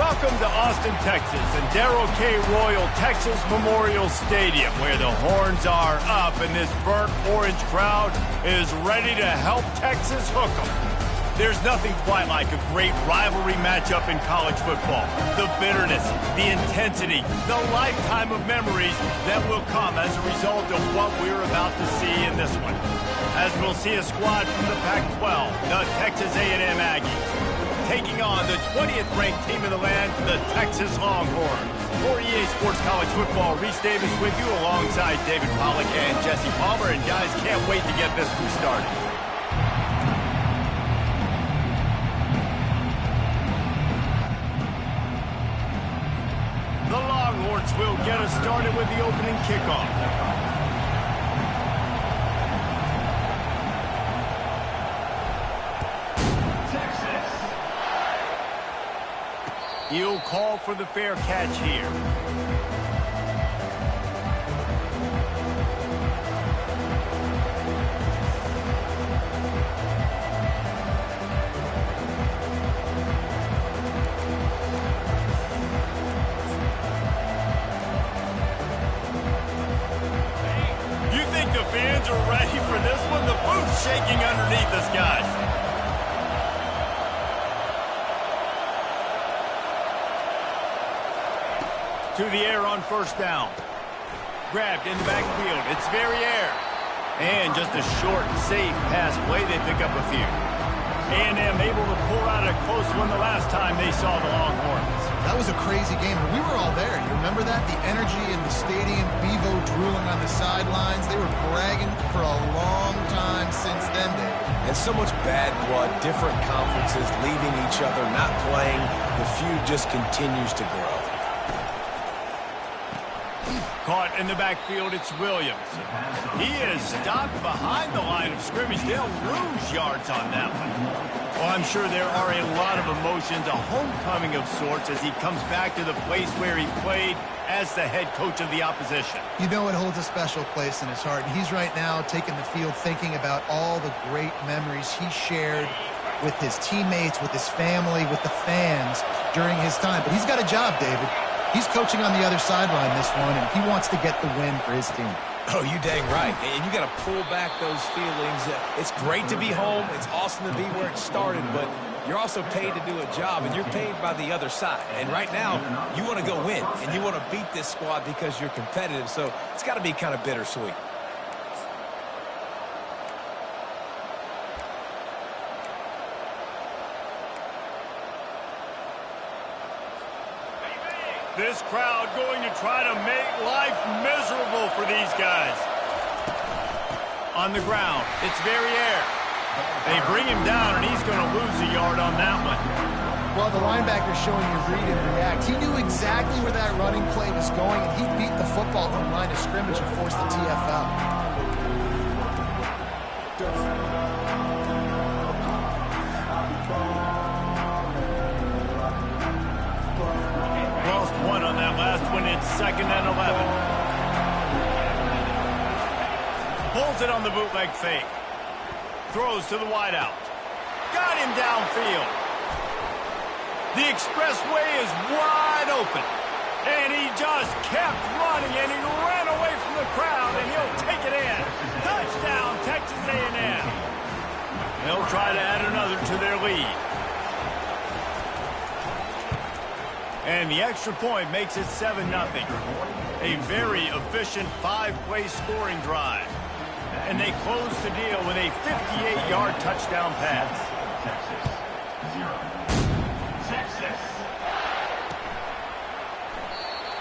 Welcome to Austin, Texas, and Darrell K. Royal Texas Memorial Stadium, where the horns are up and this burnt orange crowd is ready to help Texas hook 'em. There's nothing quite like a great rivalry matchup in college football. The bitterness, the intensity, the lifetime of memories that will come as a result of what we're about to see in this one. As we'll see a squad from the Pac-12, the Texas A&M Aggies, taking on the 20th ranked team in the land, the Texas Longhorns. For EA Sports College Football, Reese Davis with you alongside David Pollack and Jesse Palmer. And guys, can't wait to get this one started. The Longhorns will get us started with the opening kickoff. He'll call for the fair catch here. You think the fans are ready for this one? The booth's shaking underneath us, guys. To the air on first down. Grabbed in the backfield. It's Verrier. And just a short, safe pass play. They pick up a few. A&M able to pull out a close one the last time they saw the Longhorns. That was a crazy game, but we were all there. You remember that? The energy in the stadium, Bevo drooling on the sidelines. They were bragging for a long time since then, Dave. And so much bad blood, different conferences, leaving each other, not playing. The feud just continues to grow. Caught in the backfield, it's Williams. He is stopped behind the line of scrimmage. They'll lose yards on that one. Well, I'm sure there are a lot of emotions, a homecoming of sorts, as he comes back to the place where he played as the head coach of the opposition. You know it holds a special place in his heart. And he's right now taking the field thinking about all the great memories he shared with his teammates, with his family, with the fans during his time. But he's got a job, David. He's coaching on the other sideline this one, and he wants to get the win for his team. Oh, you dang right. And you got to pull back those feelings. It's great to be home. It's awesome to be where it started, but you're also paid to do a job, and you're paid by the other side. And right now, you want to go win, and you want to beat this squad because you're competitive, so it's got to be kind of bittersweet. This crowd going to try to make life miserable for these guys. On the ground, it's Verrier. They bring him down, and he's going to lose a yard on that one. Well, the linebacker's showing you read and react. He knew exactly where that running play was going, and he beat the football to the line of scrimmage and forced the TFL. One on that last one. It's 2nd and 11. Pulls it on the bootleg fake. Throws to the wideout. Got him downfield. The expressway is wide open. And he just kept running, and he ran away from the crowd, and he'll take it in. Touchdown, Texas A&M. They'll try to add another to their lead. And the extra point makes it 7-0. A very efficient 5-play scoring drive. And they close the deal with a 58-yard touchdown pass. Texas.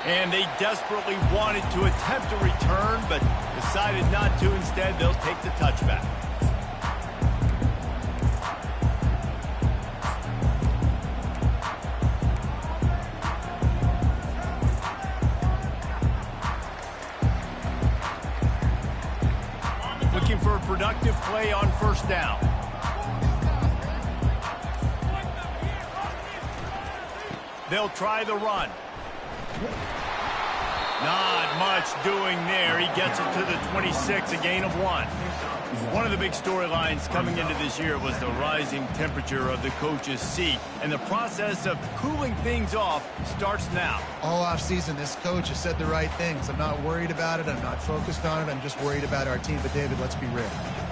And they desperately wanted to attempt a return, but decided not to. Instead, they'll take the touchback. Looking for a productive play on first down. They'll try the run. Not much doing there. He gets it to the 26, a gain of 1. One of the big storylines coming into this year was the rising temperature of the coach's seat, and the process of cooling things off starts now. All offseason, this coach has said the right things. I'm not worried about it. I'm not focused on it. I'm just worried about our team. But, David, let's be real.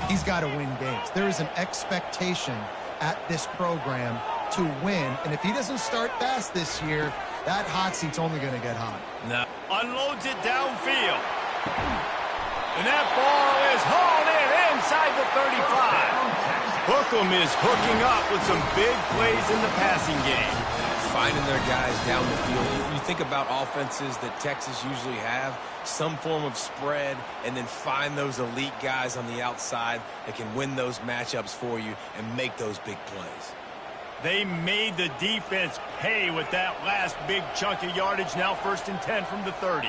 He's got to win games. There is an expectation at this program to win, and if he doesn't start fast this year, that hot seat's only going to get hot. Now, unloads it downfield. And that ball is hauled in inside the 35. Hookem is hooking up with some big plays in the passing game. Finding their guys down the field. You think about offenses that Texas usually have, some form of spread, and then find those elite guys on the outside that can win those matchups for you and make those big plays. They made the defense pay with that last big chunk of yardage. Now 1st and 10 from the 30.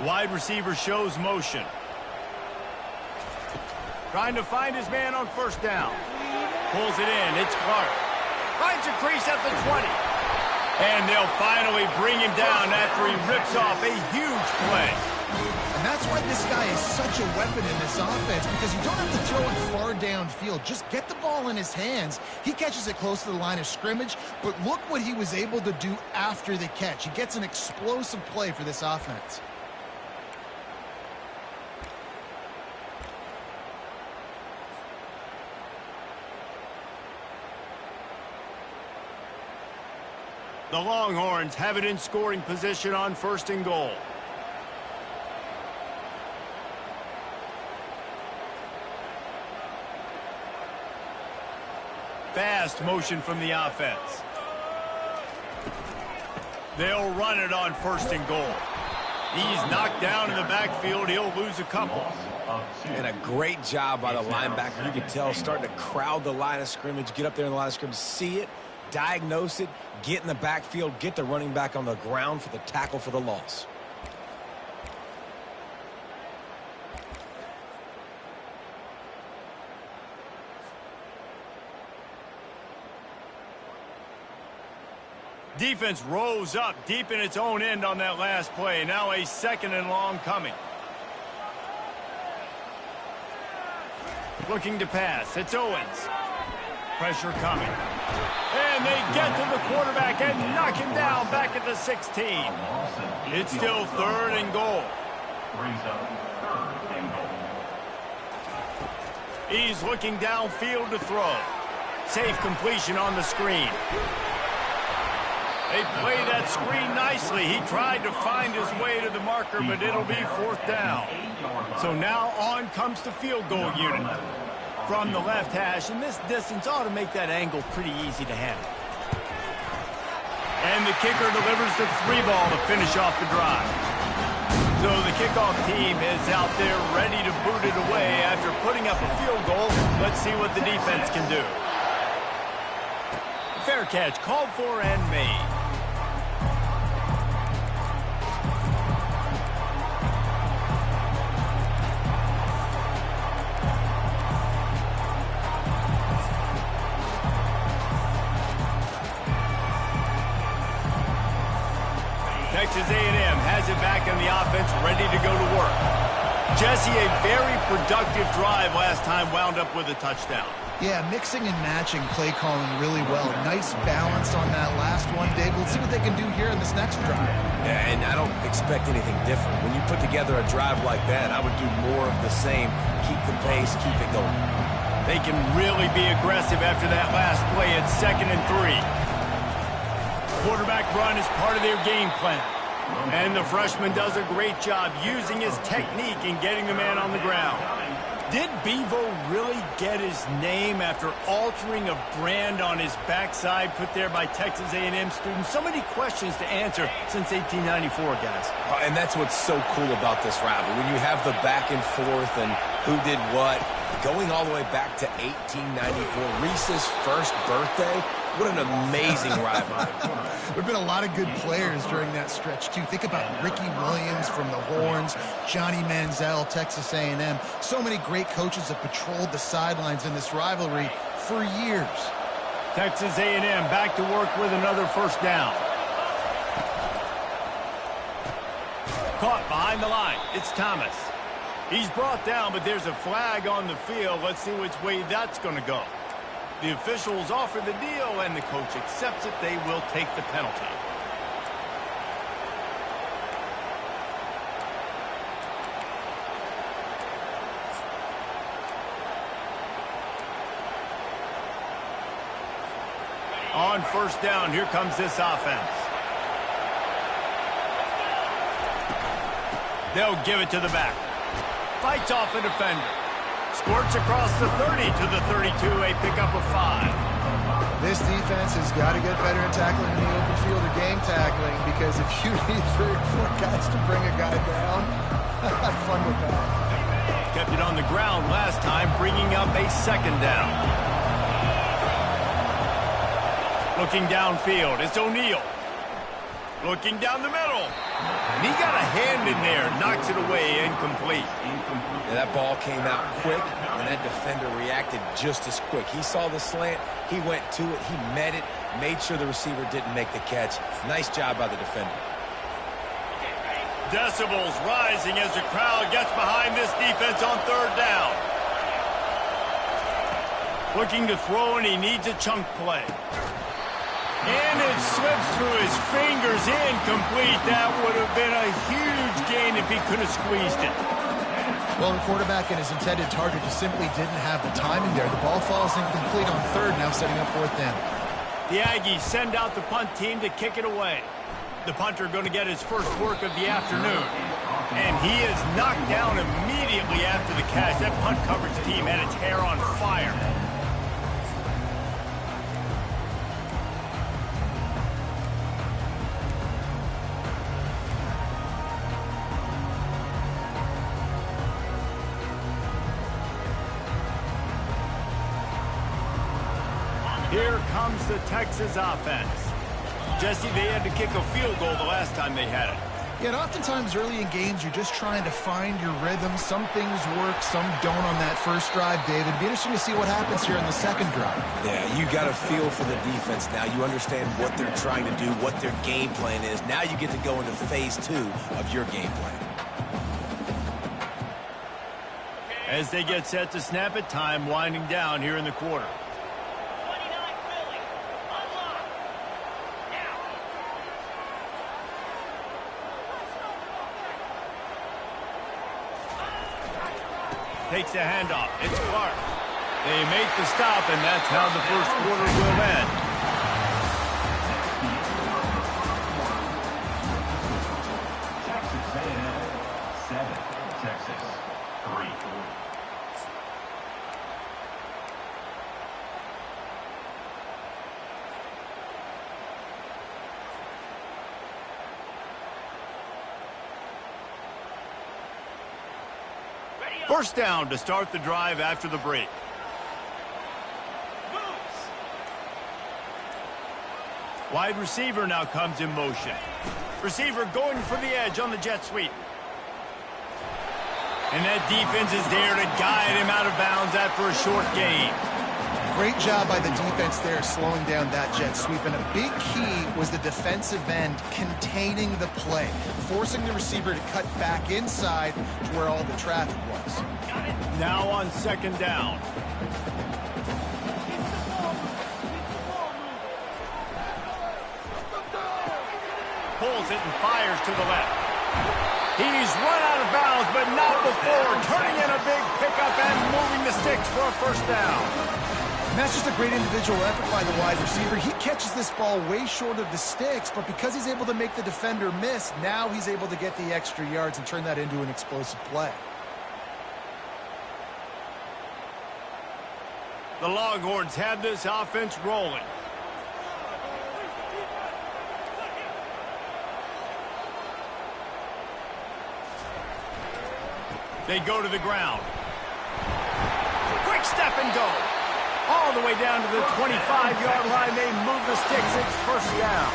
Wide receiver shows motion. Trying to find his man on 1st down. Pulls it in. It's Clark. Finds a crease at the 20. And they'll finally bring him down after he rips off a huge play. And that's why this guy is such a weapon in this offense, because you don't have to throw it far downfield. Just get the ball in his hands. He catches it close to the line of scrimmage, but look what he was able to do after the catch. He gets an explosive play for this offense. The Longhorns have it in scoring position on 1st and goal. Fast motion from the offense. They'll run it on 1st and goal. He's knocked down in the backfield. He'll lose a couple. And a great job by the linebacker. You can tell, starting to crowd the line of scrimmage, get up there in the line of scrimmage, see it, diagnose it, get in the backfield, get the running back on the ground for the tackle for the loss. Defense rose up deep in its own end on that last play. Now a 2nd and long coming. Looking to pass. It's Owens. Pressure coming. And they get to the quarterback and knock him down back at the 16. It's still 3rd and goal. He's looking downfield to throw. Safe completion on the screen. They play that screen nicely. He tried to find his way to the marker, but it'll be 4th down. So now on comes the field goal unit from the left hash, and this distance ought to make that angle pretty easy to handle. And the kicker delivers the 3 ball to finish off the drive. So the kickoff team is out there ready to boot it away after putting up a field goal. Let's see what the defense can do. Fair catch called for and made. Texas A&M has it back in the offense, ready to go to work. Jesse, a very productive drive last time, wound up with a touchdown. Yeah, mixing and matching play calling really well. Nice balance on that last one, Dave. Let's see what they can do here in this next drive. Yeah, and I don't expect anything different. When you put together a drive like that, I would do more of the same. Keep the pace, keep it going. They can really be aggressive after that last play at 2nd and 3. Quarterback run is part of their game plan. And the freshman does a great job using his technique and getting the man on the ground. Did Bevo really get his name after altering a brand on his backside put there by Texas A&M students? So many questions to answer since 1894, guys. And that's what's so cool about this rivalry. When you have the back and forth and who did what, going all the way back to 1894, Reese's first birthday. What an amazing rivalry. There have been a lot of good players during that stretch, too. Think about Ricky Williams from the Horns, Johnny Manziel, Texas A&M. So many great coaches have patrolled the sidelines in this rivalry for years. Texas A&M back to work with another 1st down. caught behind the line. It's Thomas. He's brought down, but there's a flag on the field. Let's see which way that's going to go. The officials offer the deal, and the coach accepts it. They will take the penalty. On first down, here comes this offense. They'll give it to the back. Fights off a defender. Squirts across the 30 to the 32, a pickup of 5. This defense has got to get better at tackling in the open field or game tackling, because if you need 3 or 4 guys to bring a guy down, have fun with that. Kept it on the ground last time, bringing up a second down. Looking downfield, it's O'Neal. Looking down the middle. And he got a hand in there, knocks it away, incomplete. Yeah, that ball came out quick, and that defender reacted just as quick. He saw the slant, he went to it, he met it, made sure the receiver didn't make the catch. Nice job by the defender. Decibels rising as the crowd gets behind this defense on third down. Looking to throw, and he needs a chunk play. And it slips through his fingers, incomplete. That would have been a huge gain if he could have squeezed it. Well, the quarterback and his intended target just simply didn't have the timing there. The ball falls incomplete on third, now setting up fourth down. The Aggies send out the punt team to kick it away. The punter going to get his first work of the afternoon. And he is knocked down immediately after the catch. That punt coverage team had its hair on fire. Here comes the Texas offense. Jesse, they had to kick a field goal the last time they had it. Yeah, and oftentimes early in games, you're just trying to find your rhythm. Some things work, some don't on that first drive, David. It'd be interesting to see what happens here in the second drive. Yeah, you got a feel for the defense now. You understand what they're trying to do, what their game plan is. Now you get to go into phase 2 of your game plan. As they get set to snap it, time winding down here in the quarter. Takes the handoff. It's Clark. They make the stop, and that's how the first quarter will end. Texas A&M 7, Texas 3. First down to start the drive after the break. Wide receiver now comes in motion. Receiver going for the edge on the jet sweep. And that defense is there to guide him out of bounds after a short gain. Great job by the defense there, slowing down that jet sweep. And a big key was the defensive end containing the play, forcing the receiver to cut back inside to where all the traffic was. Now on second down. Pulls it and fires to the left. He's run out of bounds, but not before turning in a big pickup and moving the sticks for a first down. And that's just a great individual effort by the wide receiver. He catches this ball way short of the sticks, but because he's able to make the defender miss, now he's able to get the extra yards and turn that into an explosive play. The Longhorns have this offense rolling. They go to the ground. Quick step and go. All the way down to the 25-yard line. They move the sticks. It's first down.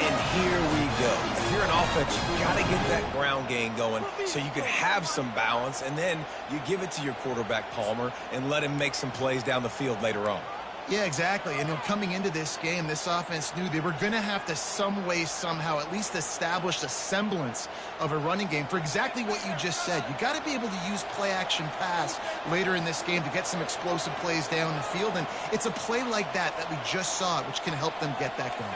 And here we go. If you're an offense, you got to get that ground game going so you can have some balance, and then you give it to your quarterback, Palmer, and let him make some plays down the field later on. Yeah, exactly. And coming into this game, this offense knew they were going to have to some way, somehow, at least establish a semblance of a running game for exactly what you just said. You got to be able to use play-action pass later in this game to get some explosive plays down the field. And it's a play like that we just saw, which can help them get that going.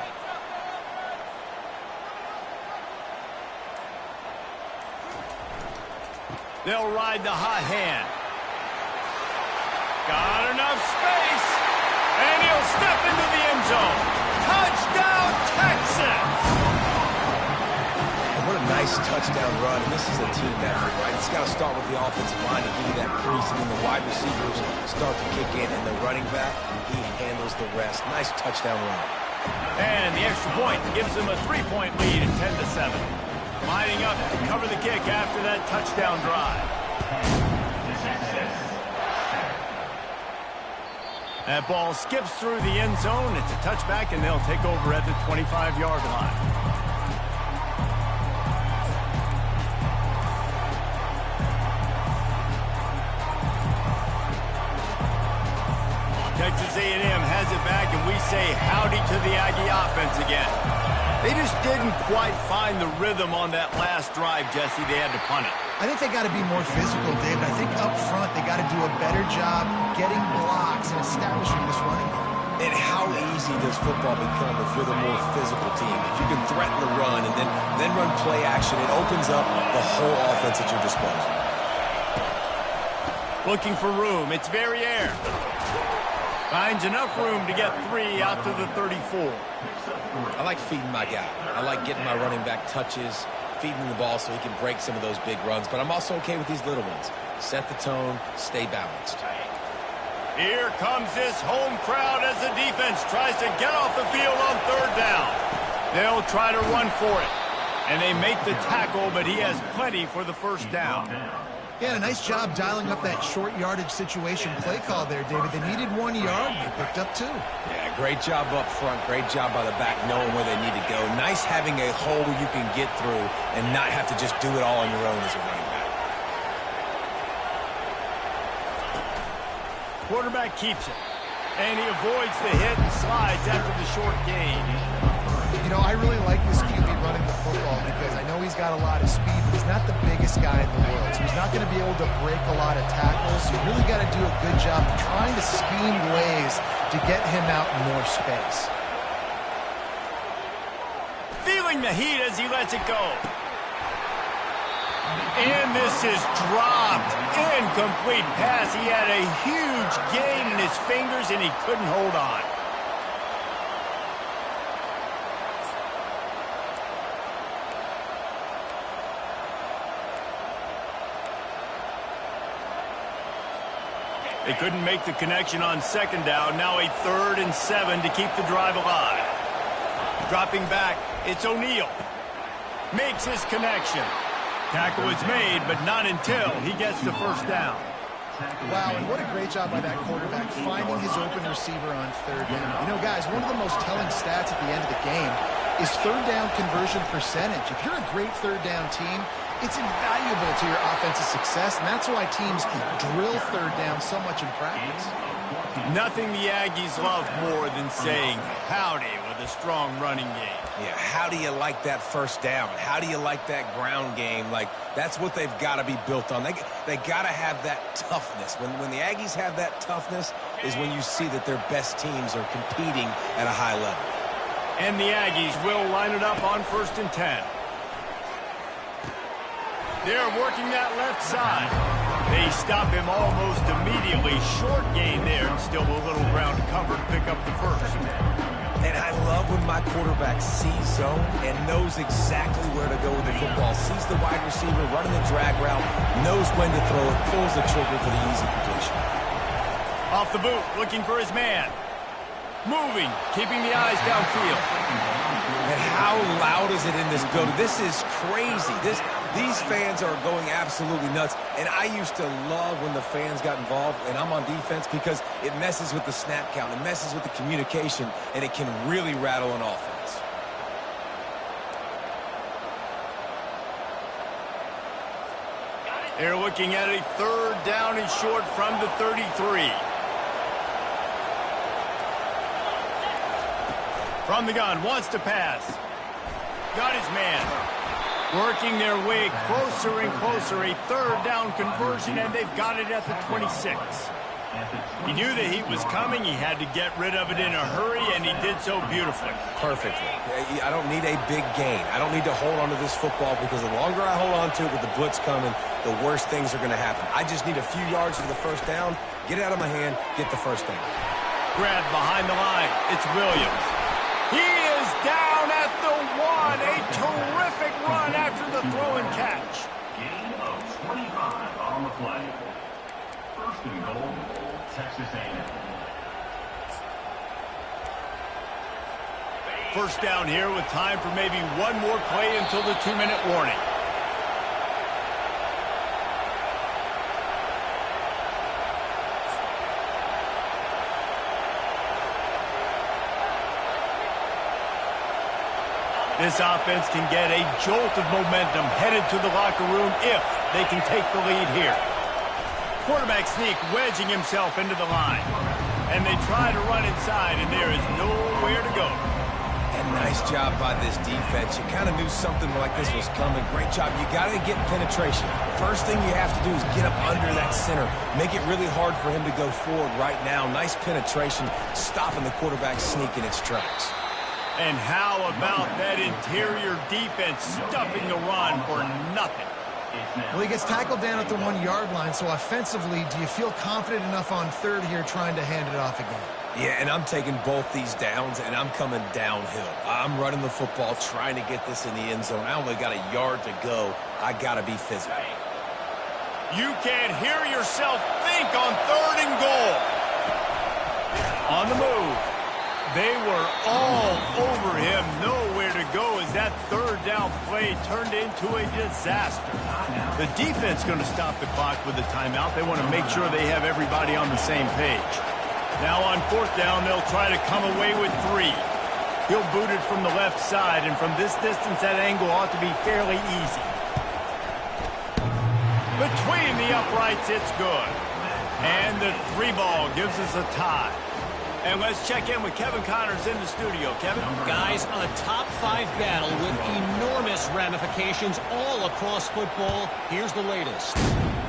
They'll ride the hot hand. Got enough space. And he'll step into the end zone. Touchdown, Texas! What a nice touchdown run, and this is a team effort, right? It's got to start with the offensive line to give you that crease, and then the wide receivers start to kick in, and the running back, he handles the rest. Nice touchdown run. And the extra point gives them a 3-point lead at 10-7. Lining up to cover the kick after that touchdown drive. That ball skips through the end zone. It's a touchback, and they'll take over at the 25-yard line. Texas A&M has it back, and we say howdy to the Aggie offense again. They just didn't quite find the rhythm on that last drive, Jesse. They had to punt it. I think they got to be more physical, David. I think up front they got to do a better job getting blocks and establishing this running game. And how easy does football become if you're the more physical team? If you can threaten the run and then run play action, it opens up the whole offense at your disposal. Looking for room. It's Verrier. Finds enough room to get 3 out to the 34. I like feeding my guy. I like getting my running back touches, feeding him the ball so he can break some of those big runs. But I'm also okay with these little ones. Set the tone, stay balanced. Here comes this home crowd as the defense tries to get off the field on 3rd down. They'll try to run for it. And they make the tackle, but he has plenty for the 1st down. Yeah, a nice job dialing up that short yardage situation play call there, David. They needed 1 yard. They picked up 2. Yeah, great job up front. Great job by the back knowing where they need to go. Nice having a hole where you can get through and not have to just do it all on your own as a running back. Quarterback keeps it. And he avoids the hit and slides after the short gain. You know, I really like this QB running the football because I know he's got a lot of speed, but he's not the biggest guy in the world. So he's not going to be able to break a lot of tackles. You really got to do a good job of trying to scheme ways to get him out in more space. Feeling the heat as he lets it go. And this is dropped. Incomplete pass. He had a huge gain in his fingers, and he couldn't hold on. They couldn't make the connection on 2nd down. Now a 3rd and 7 to keep the drive alive. Dropping back, it's O'Neal. Makes his connection. Tackle is made, but not until he gets the 1st down. Wow, and what a great job by that quarterback finding his open receiver on 3rd down. You know, guys, one of the most telling stats at the end of the game is 3rd down conversion percentage. If you're a great 3rd down team, it's invaluable to your offensive success, and that's why teams drill 3rd down so much in practice. Nothing the Aggies love more than saying howdy with a strong running game. Yeah, how do you like that 1st down? How do you like that ground game? Like, that's what they've got to be built on. They got to have that toughness. When the Aggies have that toughness is when you see that their best teams are competing at a high level. And the Aggies will line it up on 1st and 10. They're working that left side. They stop him almost immediately. Short gain there, and still a little ground cover to pick up the 1st. And I love when my quarterback sees zone and knows exactly where to go with the football. Sees the wide receiver running the drag route, knows when to throw it, pulls the trigger for the easy completion. Off the boot, looking for his man. Moving, keeping the eyes downfield. And how loud is it in this building? This is crazy. These fans are going absolutely nuts. And I used to love when the fans got involved, and I'm on defense, because it messes with the snap count. It messes with the communication, and it can really rattle an offense. They're looking at a 3rd down and short from the 33. From the gun, wants to pass. Got his man. Working their way closer and closer. A third down conversion, and they've got it at the 26. He knew the heat was coming. He had to get rid of it in a hurry, and he did so beautifully. Perfectly. I don't need a big gain. I don't need to hold on to this football because the longer I hold on to it with the blitz coming, the worse things are going to happen. I just need a few yards for the first down, get it out of my hand, get the first down. Grab behind the line. It's Williams. He is down at the 1. A terrific run after the throw and catch. Gain of 25 on the play. First and goal, Texas A&M. First down here with time for maybe one more play until the 2-minute warning. This offense can get a jolt of momentum headed to the locker room if they can take the lead here. Quarterback sneak wedging himself into the line. And they try to run inside, and there is nowhere to go. And nice job by this defense. You kind of knew something like this was coming. Great job. You got to get penetration. First thing you have to do is get up under that center. Make it really hard for him to go forward right now. Nice penetration, stopping the quarterback sneak in its tracks. And how about that interior defense stuffing the run for nothing? Well, he gets tackled down at the 1-yard line, so offensively, do you feel confident enough on third here trying to hand it off again? Yeah, and I'm taking both these downs, and I'm coming downhill. I'm running the football, trying to get this in the end zone. I only got a yard to go. I got to be physical. You can't hear yourself think on third and goal. On the move. They were all over him. Nowhere to go as that third down play turned into a disaster. The defense going to stop the clock with a timeout. They want to make sure they have everybody on the same page. Now on fourth down, they'll try to come away with 3. He'll boot it from the left side, and from this distance, that angle ought to be fairly easy. Between the uprights, it's good. And the 3 ball gives us a tie. And let's check in with Kevin Connors in the studio. Kevin? Guys, a top-5 battle with enormous ramifications all across football. Here's the latest.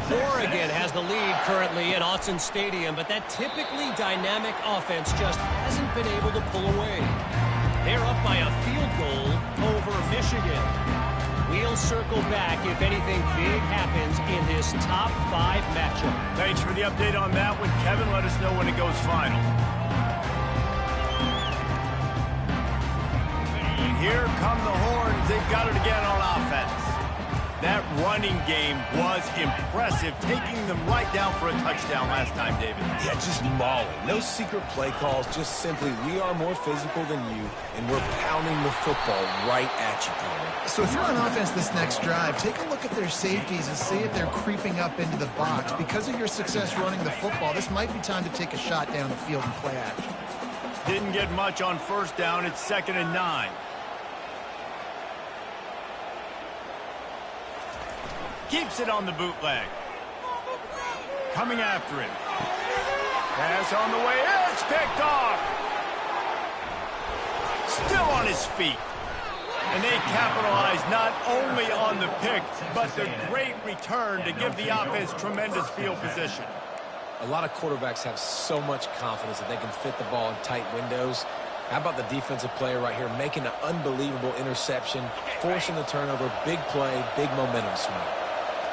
Oregon has the lead currently at Autzen Stadium, but that typically dynamic offense just hasn't been able to pull away. They're up by a field goal over Michigan. We'll circle back if anything big happens in this top-5 matchup. Thanks for the update on that one, Kevin. Let us know when it goes final. Here come the Horns. They've got it again on offense. That running game was impressive, taking them right down for a touchdown last time, David. Yeah, just mauling. No secret play calls, just simply we are more physical than you, and we're pounding the football right at you, Connor. So if you're on offense this next drive, take a look at their safeties and see if they're creeping up into the box. Because of your success running the football, this might be time to take a shot down the field and play action. Didn't get much on first down. It's 2nd and 9. Keeps it on the bootleg. Coming after him. Pass on the way. It's picked off. Still on his feet. And they capitalize not only on the pick, but the great return to give the offense tremendous field position. A lot of quarterbacks have so much confidence that they can fit the ball in tight windows. How about the defensive player right here making an unbelievable interception, forcing the turnover, big play, big momentum swing.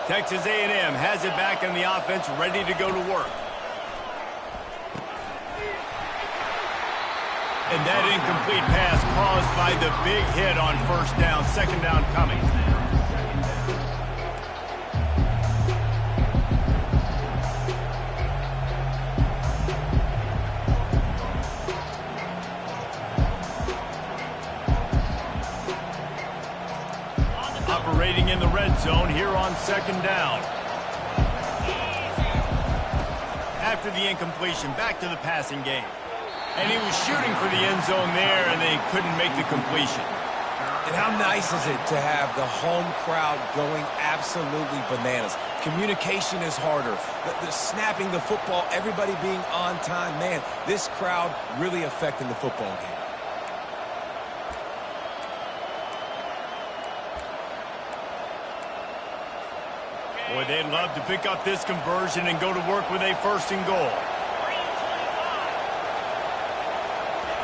Texas A&M has it back in the offense, ready to go to work. And that incomplete pass caused by the big hit on first down. 2nd down coming. Operating in the red zone here on 2nd down. After the incompletion, back to the passing game. And he was shooting for the end zone there, and they couldn't make the completion. And how nice is it to have the home crowd going absolutely bananas? Communication is harder. The snapping the football, everybody being on time. Man, this crowd really affecting the football game. Boy, they'd love to pick up this conversion and go to work with a first and goal.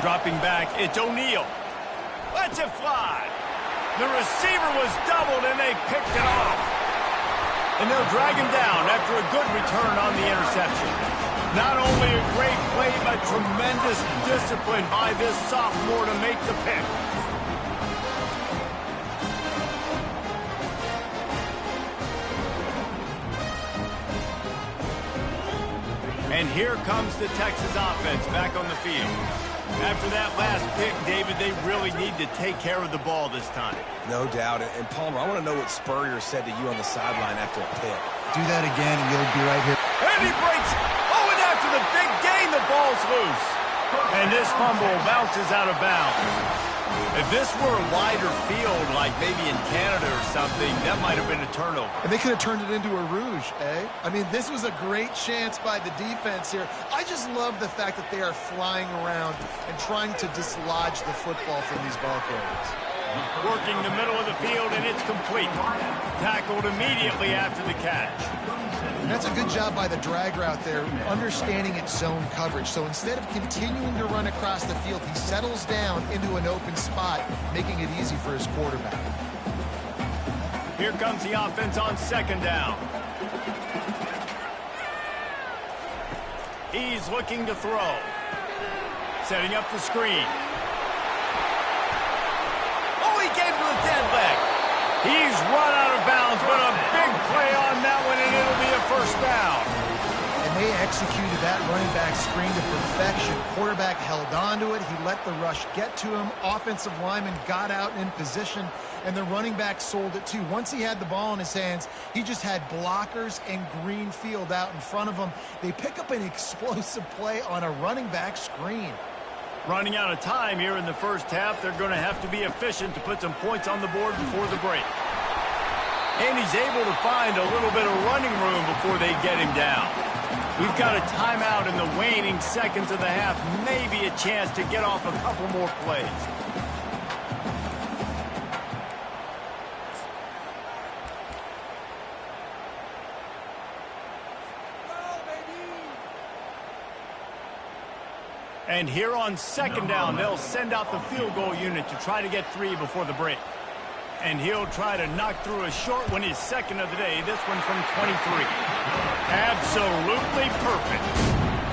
Dropping back, it's O'Neal. Lets it fly. The receiver was doubled, and they picked it off. And they'll drag him down after a good return on the interception. Not only a great play, but tremendous discipline by this sophomore to make the pick. And here comes the Texas offense back on the field. After that last pick, David, they really need to take care of the ball this time. No doubt. And Palmer, I want to know what Spurrier said to you on the sideline after a pick. Do that again, and you'll be right here. And he breaks. Oh, and after the big gain, the ball's loose. And this fumble bounces out of bounds. If this were a wider field, like maybe in Canada or something, that might have been a turnover. And they could have turned it into a rouge, eh? I mean, this was a great chance by the defense here. I just love the fact that they are flying around and trying to dislodge the football from these ball carriers. Working the middle of the field, and it's complete. Tackled immediately after the catch. And that's a good job by the drag route there, understanding its zone coverage. So instead of continuing to run across the field, he settles down into an open spot, making it easy for his quarterback. Here comes the offense on second down. He's looking to throw. Setting up the screen. Oh, he gave him the dead leg. He's run out of bounds, but a big play on that one, and it'll be a first down. And they executed that running back screen to perfection. Quarterback held on to it. He let the rush get to him. Offensive lineman got out in position, and the running back sold it too. Once he had the ball in his hands, he just had blockers and green field out in front of him. They pick up an explosive play on a running back screen. Running out of time here in the first half. They're going to have to be efficient to put some points on the board before the break. And he's able to find a little bit of running room before they get him down. We've got a timeout in the waning seconds of the half. Maybe a chance to get off a couple more plays. And here on second down, they'll send out the field goal unit to try to get 3 before the break. And he'll try to knock through a short one, his second of the day, this one from 23. Absolutely perfect.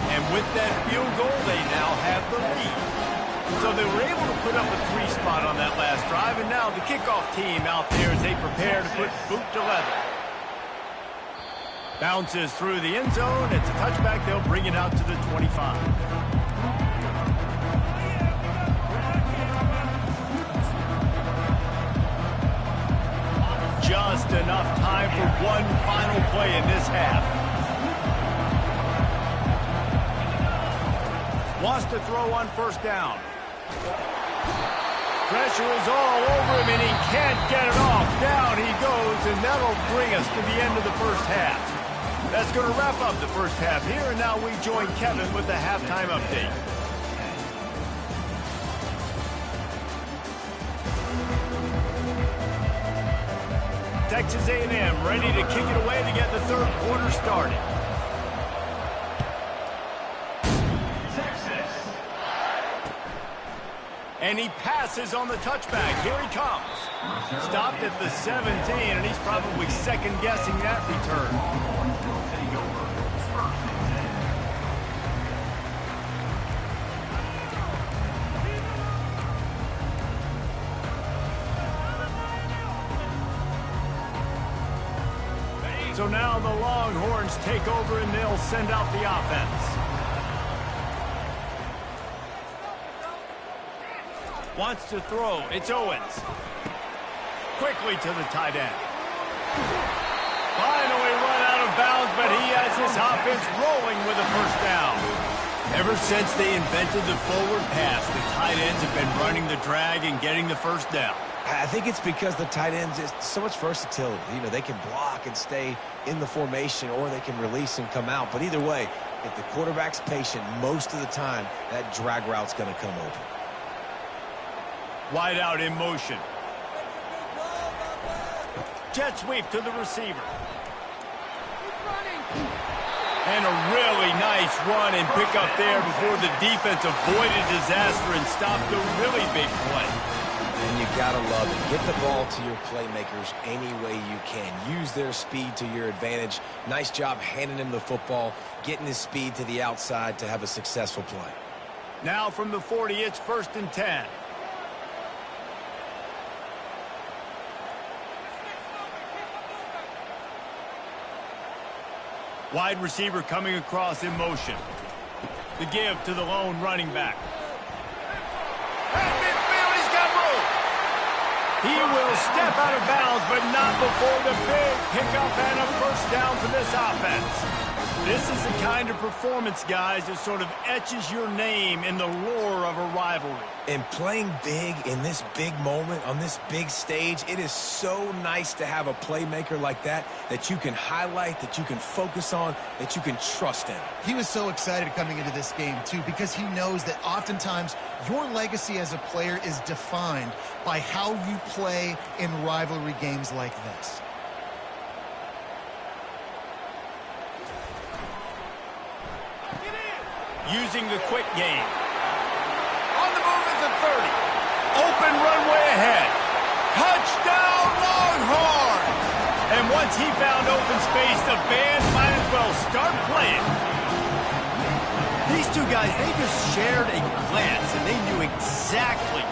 And with that field goal, they now have the lead. So they were able to put up a 3 spot on that last drive, and now the kickoff team out there as they prepare to put boot to leather. Bounces through the end zone. It's a touchback. They'll bring it out to the 25. Just enough time for one final play in this half. Wants to throw on first down. Pressure is all over him, and he can't get it off. Down he goes, and that'll bring us to the end of the first half. That's going to wrap up the first half here, and now we join Kevin with the halftime update. Texas A&M ready to kick it away to get the third quarter started. Texas. And he passes on the touchback. Here he comes. Stopped at the 17, and he's probably second-guessing that return. So now the Longhorns take over, and they'll send out the offense. Wants to throw. It's Owens. Quickly to the tight end. Finally run out of bounds, but he has his offense rolling with a first down. Ever since they invented the forward pass, the tight ends have been running the drag and getting the first down. I think it's because the tight ends is so much versatility. You know, they can block and stay in the formation, or they can release and come out. But either way, if the quarterback's patient, most of the time, that drag route's going to come open. Wide out in motion. Jet sweep to the receiver. And a really nice run and pick up there before the defense avoided disaster and stopped a really big play. And you gotta love it. Get the ball to your playmakers any way you can. Use their speed to your advantage. Nice job handing him the football, getting his speed to the outside to have a successful play. Now from the 40, it's 1st and 10. Wide receiver coming across in motion. The give to the lone running back. At midfield, he's got room. He will step out of bounds, but not before the big pickup and a first down for this offense. This is the kind of performance, guys, that sort of etches your name in the lore of a rivalry. And playing big in this big moment, on this big stage, it is so nice to have a playmaker like that you can highlight, that you can focus on, that you can trust in. He was so excited coming into this game, too, because he knows that oftentimes your legacy as a player is defined by how you play in rivalry games like this. Using the quick game. On the move at the 30. Open runway ahead. Touchdown, Longhorns! And once he found open space, the band might as well start playing. These two guys, they just shared a glance, and they knew exactly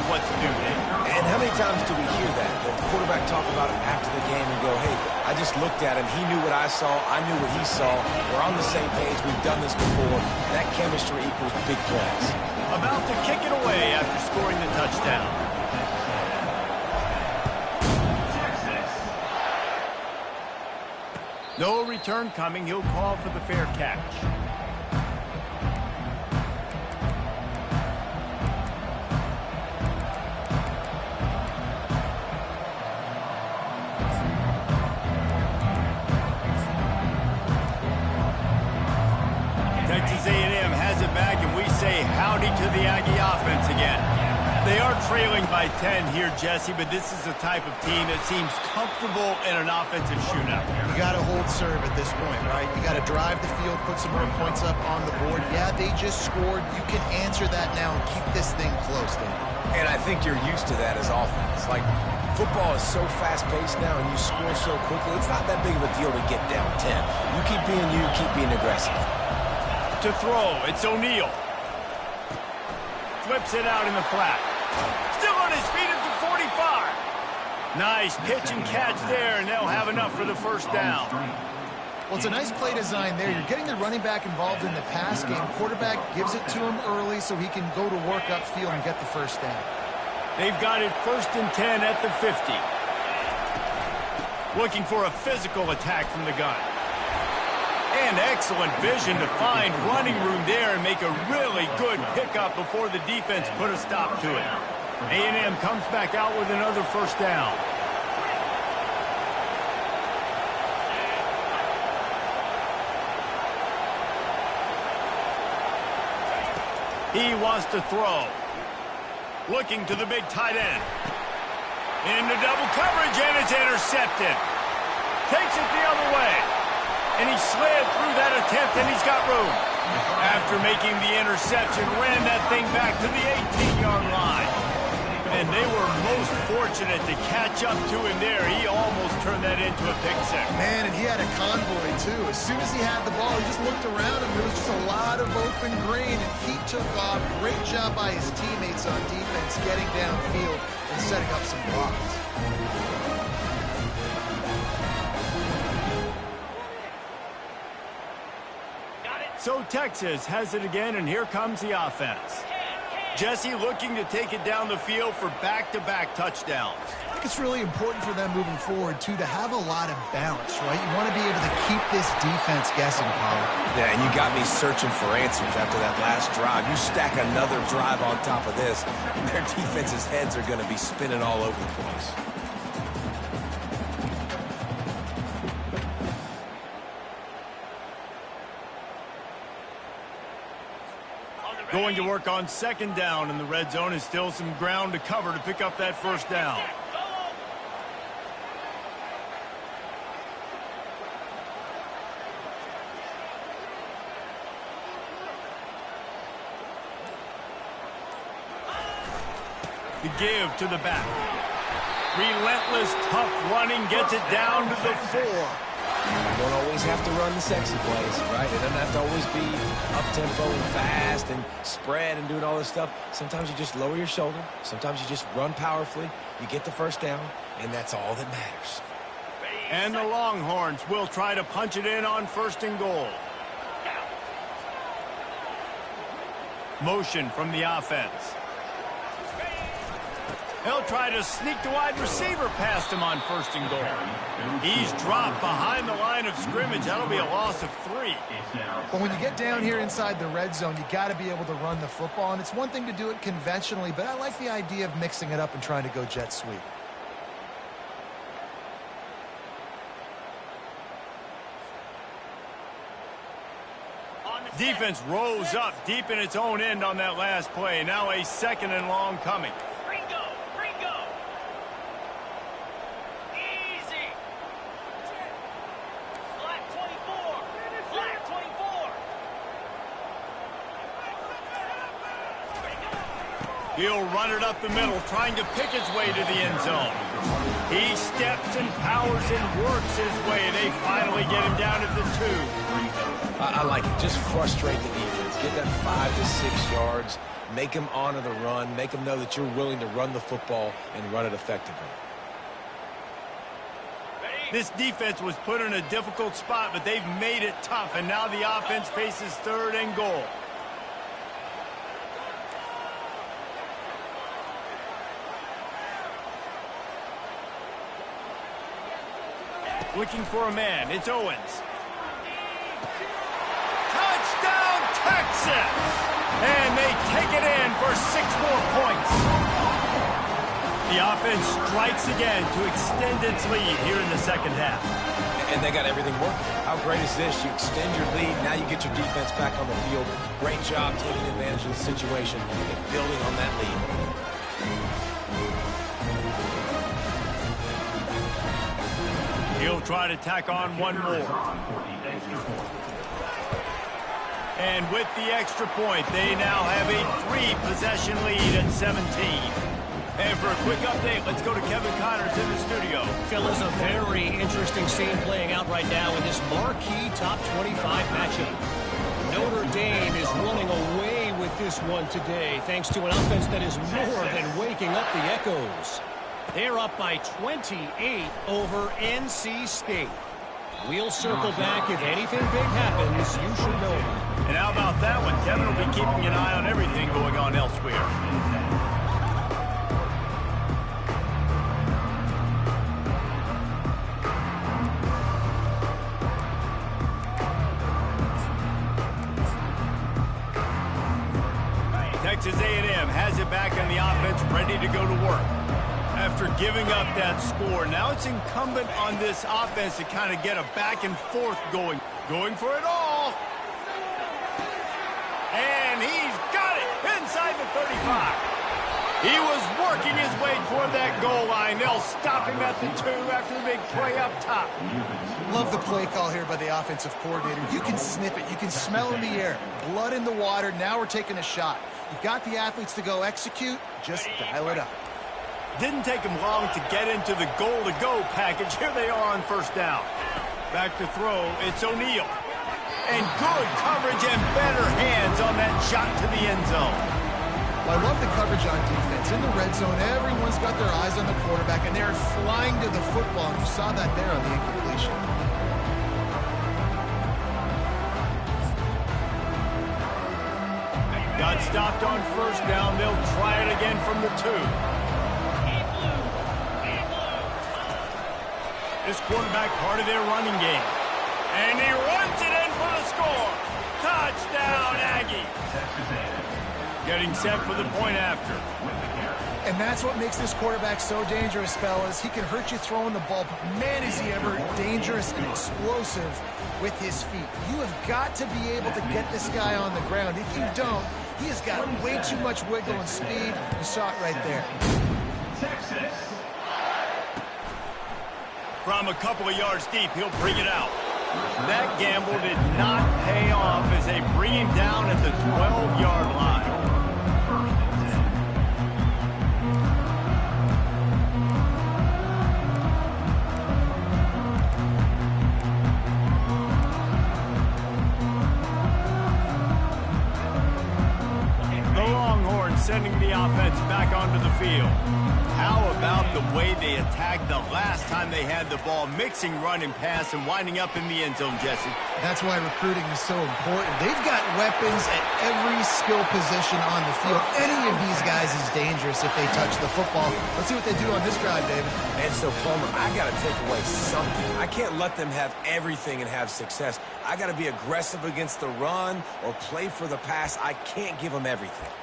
what to do there. And how many times do we hear that? The quarterback talk about it after the game and go, hey, I just looked at him. He knew what I saw. I knew what he saw. We're on the same page. We've done this before. That chemistry equals big plays. About to kick it away after scoring the touchdown. No return coming. He'll call for the fair catch. Texas A&M has it back, and we say howdy to the Aggie offense again. They are trailing by 10 here, Jesse, but this is the type of team that seems comfortable in an offensive shootout. You got to hold serve at this point, right? You got to drive the field, put some more points up on the board. Yeah, they just scored. You can answer that now and keep this thing close, Dave. And I think you're used to that as offense. Like, football is so fast-paced now, and you score so quickly, it's not that big of a deal to get down 10. You keep being aggressive. To throw, it's O'Neal. Flips it out in the flat. Still on his feet at the 45. Nice pitch and catch there, and they'll have enough for the first down. Well, it's a nice play design there. You're getting the running back involved in the pass game. Quarterback gives it to him early so he can go to work upfield and get the first down. They've got it 1st and 10 at the 50. Looking for a physical attack from the gun. And excellent vision to find running room there and make a really good pickup before the defense put a stop to it. A&M comes back out with another first down. He wants to throw. Looking to the big tight end. Into double coverage, and it's intercepted. Takes it the other way. And he slid through that attempt, and he's got room. After making the interception, ran that thing back to the 18-yard line. And they were most fortunate to catch up to him there. He almost turned that into a pick six. Man, and he had a convoy, too. As soon as he had the ball, he just looked around him. There was just a lot of open green, and he took off. Great job by his teammates on defense, getting downfield and setting up some blocks. So Texas has it again, and here comes the offense. Jesse looking to take it down the field for back-to-back touchdowns. I think it's really important for them moving forward, too, to have a lot of balance, right? You want to be able to keep this defense guessing, Paul. Yeah, and you got me searching for answers after that last drive. You stack another drive on top of this, and their defense's heads are going to be spinning all over the place. Going to work on 2nd down in the red zone, and still some ground to cover to pick up that first down. The give to the back. Relentless, tough running gets it down to the 4. You don't always have to run the sexy plays, right? It doesn't have to always be up-tempo and fast and spread and doing all this stuff. Sometimes you just lower your shoulder. Sometimes you just run powerfully. You get the first down, and that's all that matters. And the Longhorns will try to punch it in on 1st and goal. Motion from the offense. He'll try to sneak the wide receiver past him on 1st and goal. He's dropped behind the line of scrimmage. That'll be a loss of 3. But when you get down here inside the red zone, you got to be able to run the football. And it's one thing to do it conventionally, but I like the idea of mixing it up and trying to go jet sweep. Defense rose up deep in its own end on that last play. Now a 2nd and long coming. Ringo. Easy. Flat 24. Flat 24. He'll run it up the middle, trying to pick his way to the end zone. He steps and powers and works his way. They finally get him down at the 2. I like it. Just frustrate the defense. Get that 5 to 6 yards. Make them honor the run. Make them know that you're willing to run the football and run it effectively. This defense was put in a difficult spot, but they've made it tough, and now the offense faces 3rd and goal. Looking for a man. It's Owens. Touchdown, Texas! And they take it in for 6 more points. The offense strikes again to extend its lead here in the 2nd half. And they got everything working. How great is this? You extend your lead. Now you get your defense back on the field. Great job taking advantage of the situation and building on that lead. He'll try to tack on one more. And with the extra point, they now have a 3-possession lead at 17. And for a quick update, let's go to Kevin Connors in the studio. Phil, is a very interesting scene playing out right now in this marquee top 25 matchup. Notre Dame is running away with this one today, thanks to an offense that is more than waking up the echoes. They're up by 28 over NC State. We'll circle back. If anything big happens, you should know. And how about that one? Kevin will be keeping an eye on everything going on elsewhere. Texas A&M has it back on the offense, ready to go to work. After giving up that score, now it's incumbent on this offense to kind of get a back and forth going for it all. And he's got it inside the 35. He was working his way toward that goal line. They'll stop him at the 2 after the big play up top. Love the play call here by the offensive coordinator. You can snip it. You can smell in the air. Blood in the water. Now we're taking a shot. You've got the athletes to go execute. Just dial it up. Didn't take him long to get into the goal-to-go package. Here they are on 1st down. Back to throw, it's O'Neal. And good coverage and better hands on that shot to the end zone. Well, I love the coverage on defense. In the red zone, everyone's got their eyes on the quarterback, and they're flying to the football. And you saw that there on the incompletion. Got stopped on 1st down. They'll try it again from the 2. This quarterback part of their running game. And he runs it in for the score. Touchdown, Aggie. Getting set for the point after. And that's what makes this quarterback so dangerous, fellas. He can hurt you throwing the ball, but man, is he ever dangerous and explosive with his feet. You have got to be able to get this guy on the ground. If you don't, he has got way too much wiggle and speed. You saw it right there. Texas. From a couple of yards deep, he'll bring it out. That gamble did not pay off as they bring him down at the 12-yard line. sending the offense back onto the field. How about the way they attacked the last time they had the ball, mixing run and pass and winding up in the end zone, Jesse? That's why recruiting is so important. They've got weapons at every skill position on the field. Any of these guys is dangerous if they touch the football. Let's see what they do on this drive, David. And so, Palmer, I got to take away something. I can't let them have everything and have success. I got to be aggressive against the run or play for the pass. I can't give them everything.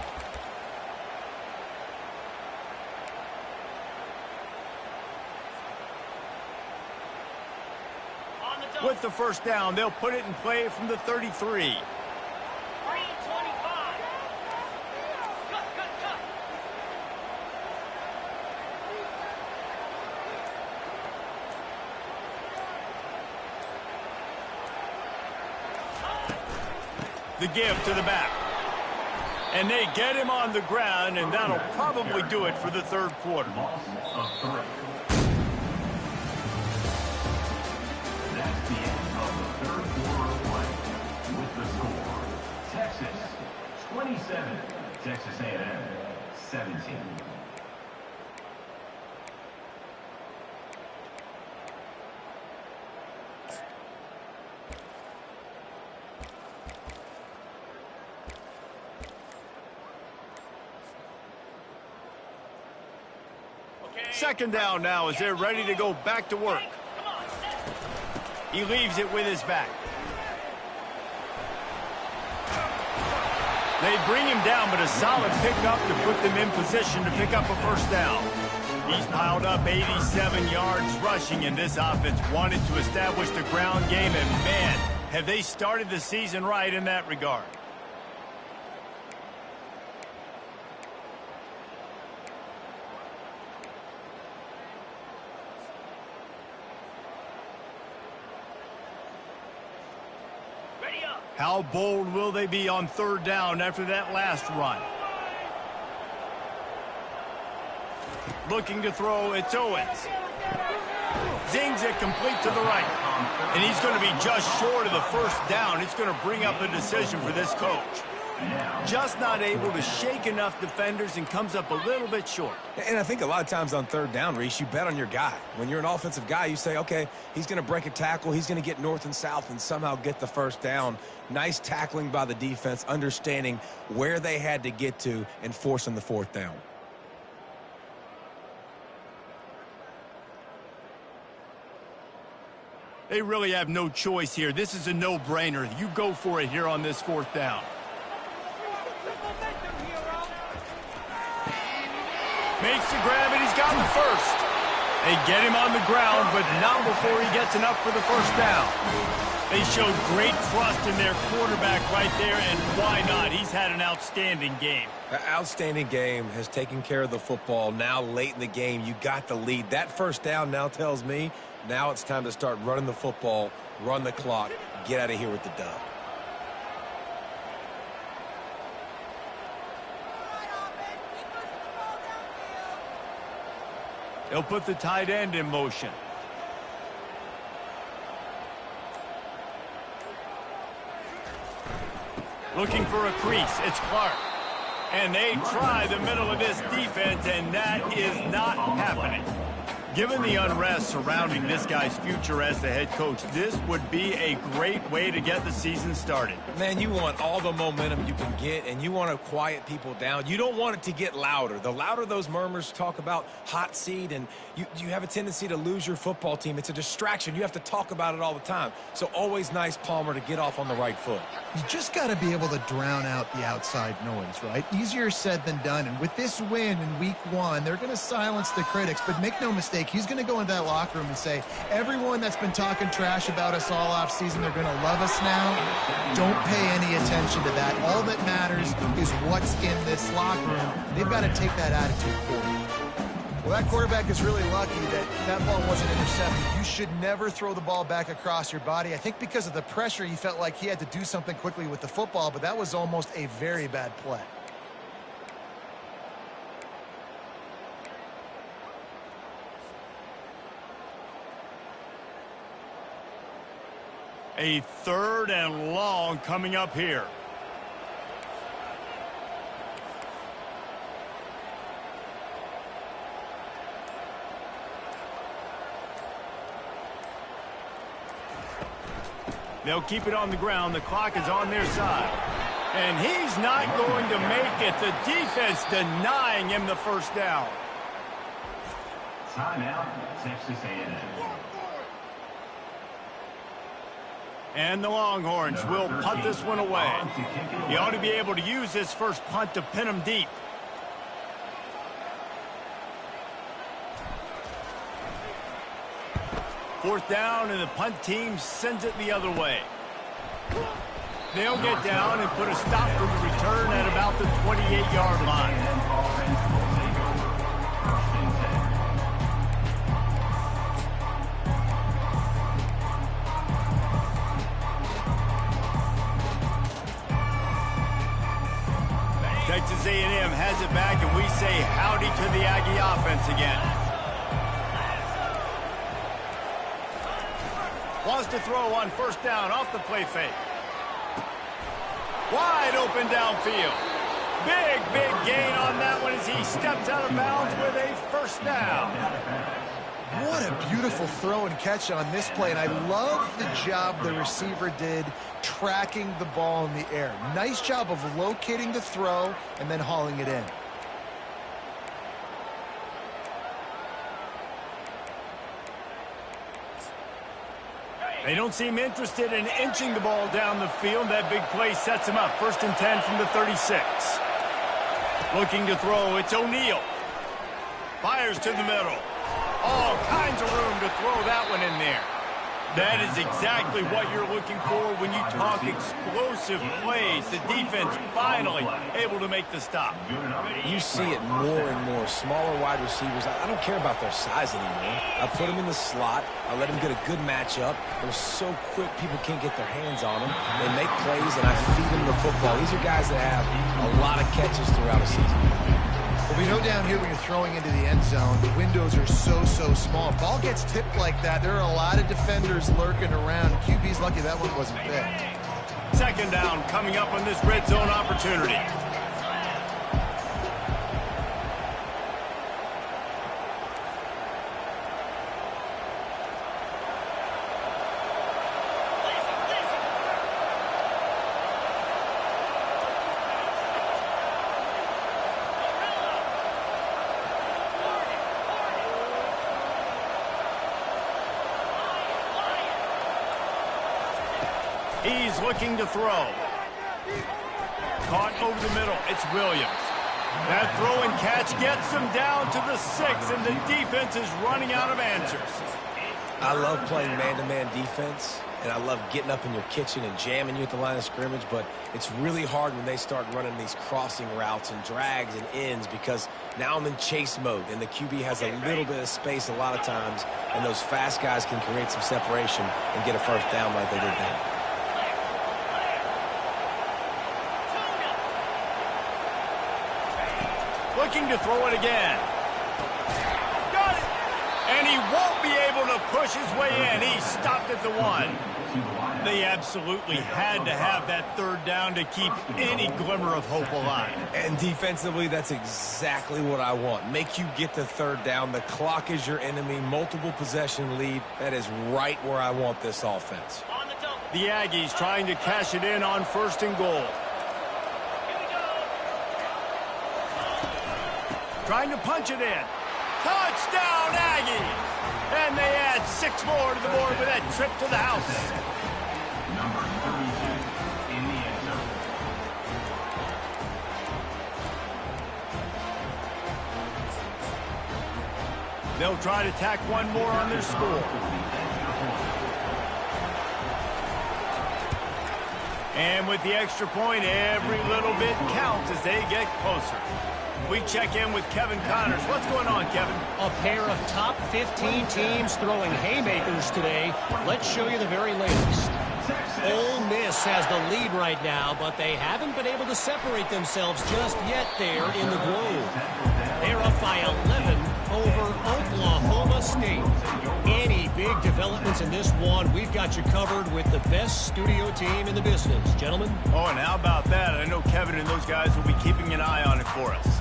With the first down, they'll put it in play from the 33. 3:25. The give to the back. And they get him on the ground, and that'll probably do it for the third quarter. Loss of 3. That's the end of the third quarter of play. With the score, Texas 27, Texas A&M 17. Second down now as they're ready to go back to work. He leaves it with his back. They bring him down, but a solid pickup to put them in position to pick up a first down. He's piled up 87 yards rushing, and this offense wanted to establish the ground game, and man, have they started the season right in that regard. How bold will they be on third down after that last run? Looking to throw, it's Owens. Zings it complete to the right. And he's going to be just short of the first down. It's going to bring up a decision for this coach. Just not able to shake enough defenders and comes up a little bit short. And I think a lot of times on third down, Reese, you bet on your guy. When you're an offensive guy, you say, okay, he's going to break a tackle, he's going to get north and south and somehow get the first down. Nice tackling by the defense, understanding where they had to get to and forcing the fourth down. They really have no choice here. This is a no-brainer. You go for it here on this fourth down. Makes the grab, and he's got the first. They get him on the ground, but not before he gets enough for the first down. They showed great trust in their quarterback right there, and why not? He's had an outstanding game. An outstanding game, has taken care of the football. Now late in the game, you got the lead. That first down now tells me now it's time to start running the football, run the clock, get out of here with the dub. They'll put the tight end in motion. Looking for a crease. It's Clark. And they try the middle of this defense, and that is not happening. Given the unrest surrounding this guy's future as the head coach, this would be a great way to get the season started. Man, you want all the momentum you can get, and you want to quiet people down. You don't want it to get louder. The louder those murmurs talk about hot seat, and you have a tendency to lose your football team. It's a distraction. You have to talk about it all the time. So always nice, Palmer, to get off on the right foot. You just got to be able to drown out the outside noise, right? Easier said than done. And with this win in week one, they're going to silence the critics. But make no mistake, he's going to go into that locker room and say, everyone that's been talking trash about us all offseason, they're going to love us now. Don't pay any attention to that. All that matters is what's in this locker room. They've got to take that attitude forward. Well, that quarterback is really lucky that that ball wasn't intercepted. You should never throw the ball back across your body. I think because of the pressure, he felt like he had to do something quickly with the football, but that was almost a very bad play. A third and long coming up here. They'll keep it on the ground. The clock is on their side. And he's not going to make it. The defense denying him the first down. Timeout, Texas A&M. And the Longhorns will punt this one away. He ought to be able to use this first punt to pin him deep. Fourth down, and the punt team sends it the other way. They'll get down and put a stop to the return at about the 28-yard line. Texas A&M has it back, and we say howdy to the Aggie offense again. Wants to throw on first down off the play fake. Wide open downfield. Big gain on that one as he steps out of bounds with a first down. What a beautiful throw and catch on this play, and I love the job the receiver did tracking the ball in the air. Nice job of locating the throw and then hauling it in. They don't seem interested in inching the ball down the field. That big play sets him up. 1st and 10 from the 36. Looking to throw, it's O'Neal. Fires to the middle. All kinds of room to throw that one in there. That is exactly what you're looking for when you talk explosive plays. The defense finally able to make the stop. You see it more and more. Smaller wide receivers, I don't care about their size anymore. I put them in the slot. I let them get a good matchup. They're so quick, people can't get their hands on them. They make plays, and I feed them the football. These are guys that have a lot of catches throughout a season. Well, we know down here when you're throwing into the end zone, the windows are so small. Ball gets tipped like that. There are a lot of defenders lurking around. QB's lucky that one wasn't picked. 2nd down coming up on this red zone opportunity. He's looking to throw. Caught over the middle. It's Williams. That throw and catch gets him down to the 6, and the defense is running out of answers. I love playing man-to-man defense, and I love getting up in your kitchen and jamming you at the line of scrimmage, but it's really hard when they start running these crossing routes and drags and ends because now I'm in chase mode, and the QB has a little bit of space a lot of times, and those fast guys can create some separation and get a first down like they did there. Looking to throw it again. Got it! And he won't be able to push his way in. He stopped at the 1. They absolutely had to have that 3rd down to keep any glimmer of hope alive. And defensively, that's exactly what I want. Make you get the 3rd down. The clock is your enemy. Multiple possession lead. That is right where I want this offense. The Aggies trying to cash it in on 1st and goal. Trying to punch it in. Touchdown, Aggies! And they add 6 more to the board with that trip to the house. Number 32 in the end zone. They'll try to tack one more on their score. And with the extra point, every little bit counts as they get closer. We check in with Kevin Connors. What's going on, Kevin? A pair of top 15 teams throwing haymakers today. Let's show you the very latest. Ole Miss has the lead right now, but they haven't been able to separate themselves just yet there in the Grove. They're up by 11 over Oklahoma State. Any big developments in this one, we've got you covered with the best studio team in the business. Gentlemen? Oh, and how about that? I know Kevin and those guys will be keeping an eye on it for us.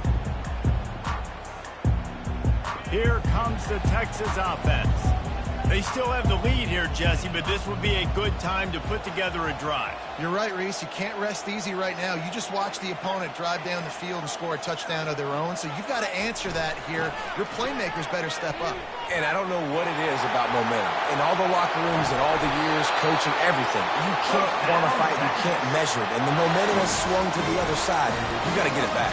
Here comes the Texas offense. They still have the lead here, Jesse, but this would be a good time to put together a drive. You're right, Reese. You can't rest easy right now. You just watch the opponent drive down the field and score a touchdown of their own, so you've got to answer that here. Your playmakers better step up. And I don't know what it is about momentum. In all the locker rooms and all the years, coaching, everything, you can't quantify it, you can't measure it. And the momentum has swung to the other side. You got to get it back.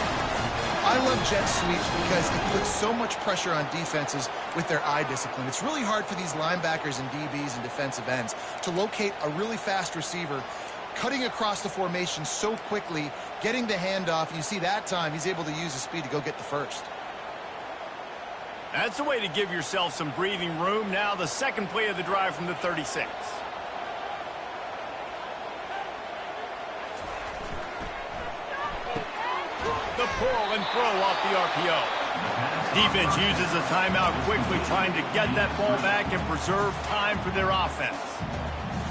I love jet sweeps because it puts so much pressure on defenses with their eye discipline. It's really hard for these linebackers and DBs and defensive ends to locate a really fast receiver cutting across the formation so quickly, getting the handoff, and you see that time he's able to use his speed to go get the first. That's the way to give yourself some breathing room. Now the second play of the drive from the 36. The pull and throw off the RPO. Defense uses a timeout quickly, trying to get that ball back and preserve time for their offense.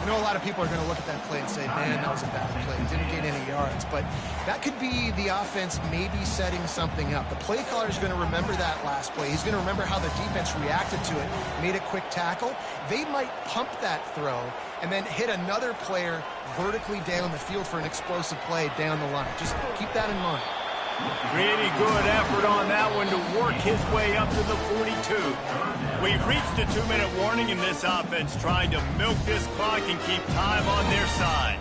I know a lot of people are going to look at that play and say, man, that was a bad play. He didn't gain any yards. But that could be the offense maybe setting something up. The play caller is going to remember that last play. He's going to remember how the defense reacted to it, made a quick tackle. They might pump that throw and then hit another player vertically down the field for an explosive play down the line. Just keep that in mind. Pretty good effort on that one to work his way up to the 42. We've reached a 2-minute warning in this offense, trying to milk this clock and keep time on their side.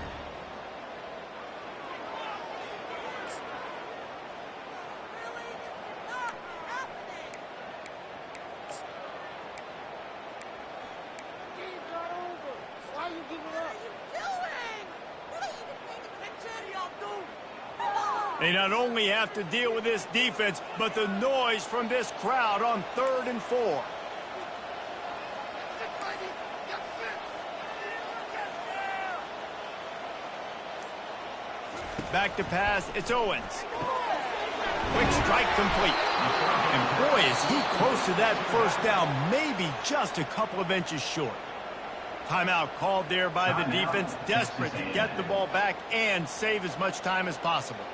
They not only have to deal with this defense, but the noise from this crowd on 3rd and 4. Back to pass, it's Owens. Quick strike complete. And boy, is he close to that first down, maybe just a couple of inches short. Timeout called there by the defense, desperate to get the ball back and save as much time as possible.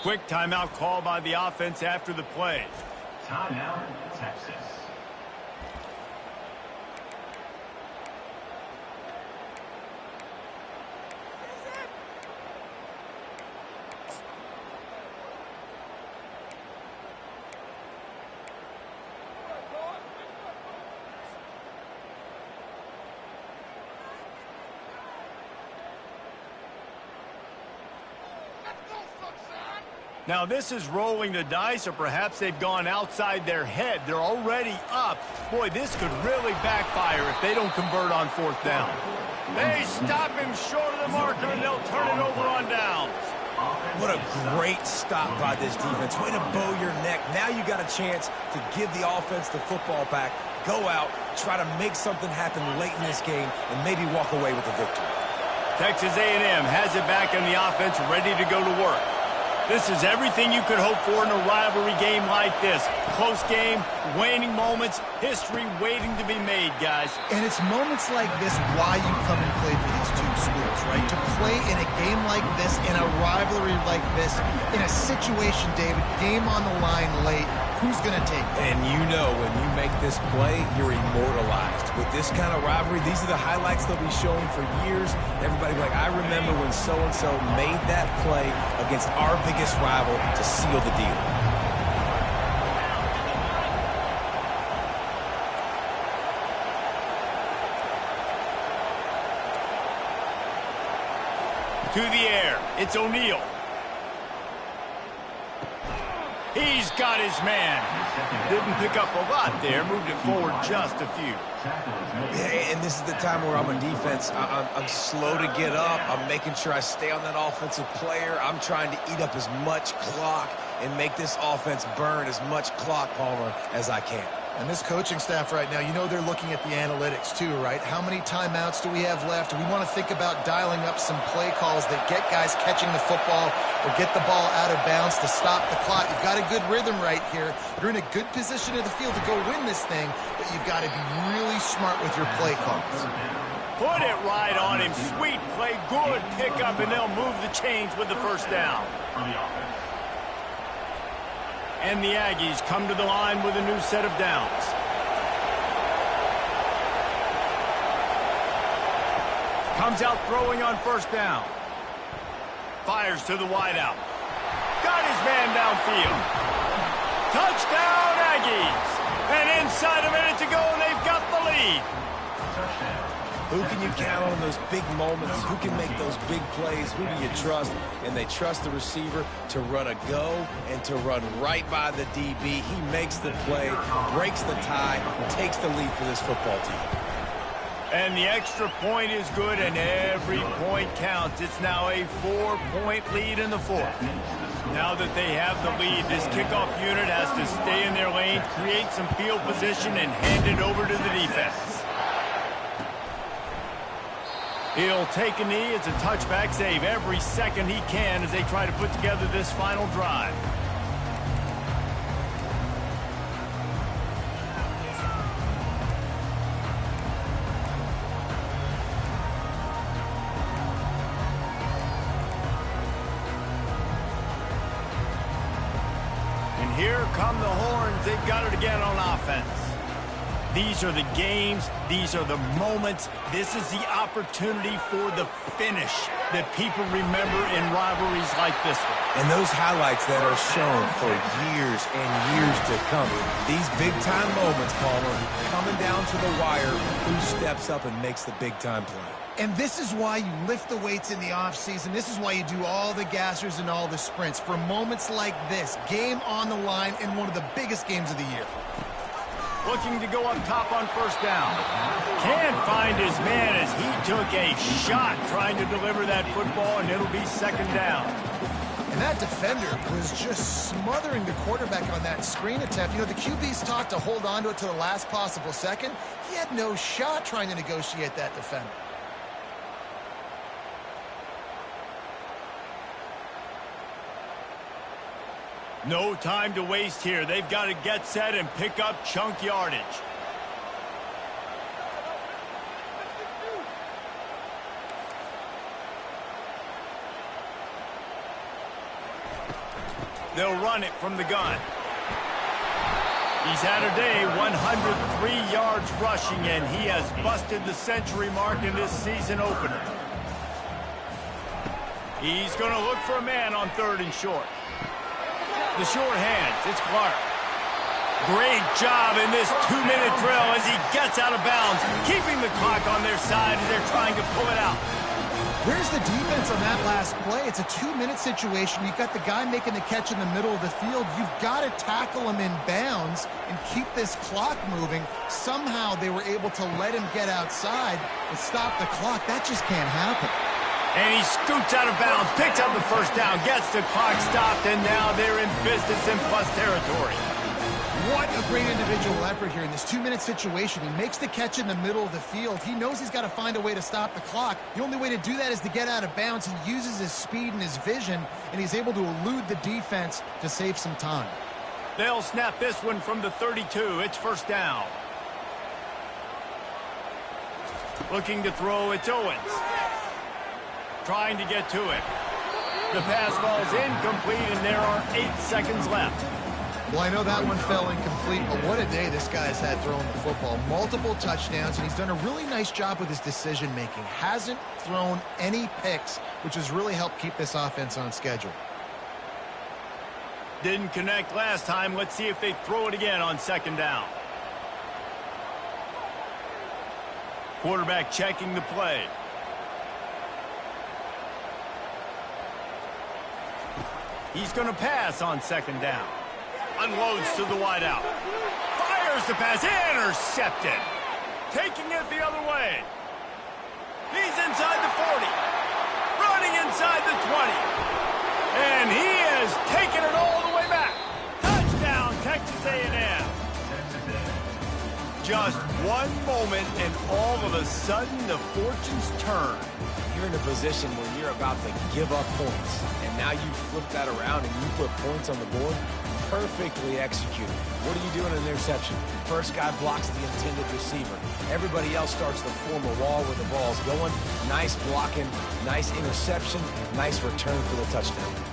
Quick timeout call by the offense after the play. Timeout, Texas. Now this is rolling the dice, or perhaps they've gone outside their head. They're already up. Boy, this could really backfire if they don't convert on 4th down. They stop him short of the marker, and they'll turn it over on downs. What a great stop by this defense. Way to bow your neck. Now you got a chance to give the offense the football back, go out, try to make something happen late in this game, and maybe walk away with the victory. Texas A&M has it back on the offense, ready to go to work. This is everything you could hope for in a rivalry game like this. Close game, waning moments, history waiting to be made, guys. And it's moments like this why you come and play for these two schools, right? To play in a game like this, in a rivalry like this, in a situation, David, game on the line late, who's going to take it? And you know when you make this play, you're immortalized. With this kind of rivalry, these are the highlights they'll be showing for years. Everybody will be like, I remember when so-and-so made that play against our biggest rival to seal the deal. To the air, it's O'Neal. He's got his man. Didn't pick up a lot there, moved it forward just a few. Yeah, and this is the time where I'm on defense. I'm slow to get up. I'm making sure I stay on that offensive player. I'm trying to eat up as much clock and make this offense burn as much clock, Palmer, as I can. And this coaching staff right now, you know they're looking at the analytics too, right? How many timeouts do we have left? We want to think about dialing up some play calls that get guys catching the football or get the ball out of bounds to stop the clock. You've got a good rhythm right here. You're in a good position of the field to go win this thing, but you've got to be really smart with your play calls. Put it right on him. Sweet play, good pickup, and they'll move the chains with the first down. And the Aggies come to the line with a new set of downs. Comes out throwing on first down. Fires to the wideout. Got his man downfield. Touchdown, Aggies! And inside a minute to go, and they've got the lead. Who can you count on in those big moments? Who can make those big plays? Who do you trust? And they trust the receiver to run a go and to run right by the DB. He makes the play, breaks the tie, and takes the lead for this football team. And the extra point is good, and every point counts. It's now a 4-point lead in the fourth. Now that they have the lead, this kickoff unit has to stay in their lane, create some field position, and hand it over to the defense. He'll take a knee. It's a touchback save every second he can as they try to put together this final drive. And here come the horns. They've got it again on offense. These are the games. These are the moments. This is the opportunity for the finish that people remember in rivalries like this one. And those highlights that are shown for years and years to come. These big-time moments, Palmer, coming down to the wire, who steps up and makes the big-time play. And this is why you lift the weights in the offseason. This is why you do all the gassers and all the sprints. For moments like this, game on the line in one of the biggest games of the year. Looking to go up top on first down. Can't find his man as he took a shot trying to deliver that football, and it'll be second down. And that defender was just smothering the quarterback on that screen attempt. You know, the QB's taught to hold on to it to the last possible second. He had no shot trying to negotiate that defender. No time to waste here. They've got to get set and pick up chunk yardage. They'll run it from the gun. He's had a day, 103 yards rushing, and he has busted the century mark in this season opener. He's going to look for a man on third and short. The short hands, it's Clark. Great job in this 2-minute drill as he gets out of bounds, keeping the clock on their side as they're trying to pull it out. Where's the defense on that last play? It's a 2-minute situation. You've got the guy making the catch in the middle of the field. You've got to tackle him in bounds and keep this clock moving. Somehow they were able to let him get outside and stop the clock. That just can't happen. And he scoots out of bounds, picks up the first down, gets the clock stopped, and now they're in business in plus territory. What a great individual effort here in this 2-minute situation. He makes the catch in the middle of the field. He knows he's got to find a way to stop the clock. The only way to do that is to get out of bounds. He uses his speed and his vision, and he's able to elude the defense to save some time. They'll snap this one from the 32. It's first down. Looking to throw, it's Owens. Trying to get to it. The pass falls incomplete, and there are 8 seconds left. Well, I know that one fell incomplete, but what a day this guy's had throwing the football. Multiple touchdowns, and he's done a really nice job with his decision-making. Hasn't thrown any picks, which has really helped keep this offense on schedule. Didn't connect last time. Let's see if they throw it again on second down. Quarterback checking the play. He's going to pass on second down. Unloads to the wideout. Fires the pass. Intercepted. Taking it the other way. He's inside the 40. Running inside the 20. And he has taken it all the way back. Touchdown, Texas A&M. Just one moment, and all of a sudden, the fortunes turn. You're in a position where you're about to give up points, and now you flip that around and you put points on the board. Perfectly executed. What do you do in an interception? First guy blocks the intended receiver. Everybody else starts to form a wall where the ball's going. Nice blocking, nice interception, nice return for the touchdown.